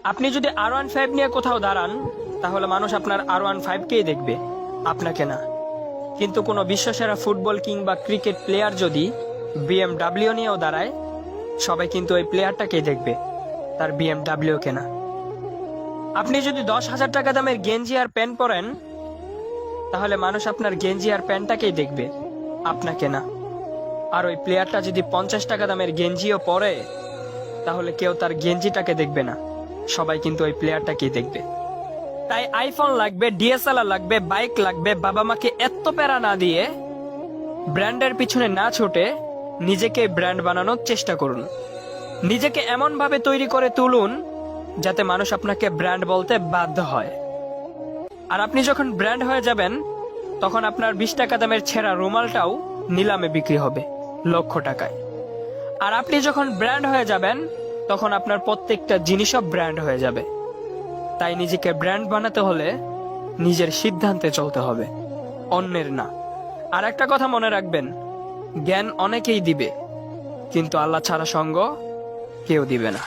আপনি যদি R15 নিয়ে কোথাও দাঁড়ান, তাহলে মানুষ আপনার R15কেই দেখবে, আপনাকে না। কিন্তু কোনো বিশ্বসেরা ফুটবল কিংবা ক্রিকেট প্লেয়ার যদি BMW নিয়েও দাঁড়ায়, সবাই কিন্তু ওই প্লেয়ারটাকেই দেখবে, তার BMW কেনা। আপনি যদি 10,000 টাকা দামের গেঞ্জি আর প্যান্ট পরেন, তাহলে মানুষ আপনার গেঞ্জি আর প্যান্টটাকেই দেখবে, আপনাকে না। আর ওই প্লেয়ারটা যদি 50 টাকা দামের গেঞ্জিও পরে, তাহলে কেউ তার গেঞ্জিটাকে দেখবে না, সবাই কিন্তু ওই প্লেয়ারটাকেই দেখবে। তাই আইফোন লাগবে, DSLR লাগবে, বাইক লাগবে, বাবা মাকে এত প্যারা না দিয়ে, ব্র্যান্ডের পিছনে না ছুটে নিজেকে ব্র্যান্ড বানানোর চেষ্টা করুন। নিজেকে এমন ভাবে তৈরি করে তুলুন যাতে মানুষ আপনাকে ব্র্যান্ড বলতে বাধ্য হয়। আর আপনি যখন ব্র্যান্ড হয়ে যাবেন, তখন আপনার 20 টাকা দামের ছেঁড়া রুমালটাও নিলামে বিক্রি হবে লক্ষ টাকায়। আর আপনি যখন ব্র্যান্ড হয়ে যাবেন, তখন আপনার প্রত্যেকটা জিনিসও ব্র্যান্ড হয়ে যাবে। তাই নিজেকে ব্র্যান্ড বানাতে হলে নিজের সিদ্ধান্তে চলতে হবে, অন্যের না। আর একটা কথা মনে রাখবেন, জ্ঞান অনেকেই দিবে, কিন্তু আল্লাহ ছাড়া সঙ্গ কেউ দিবে না।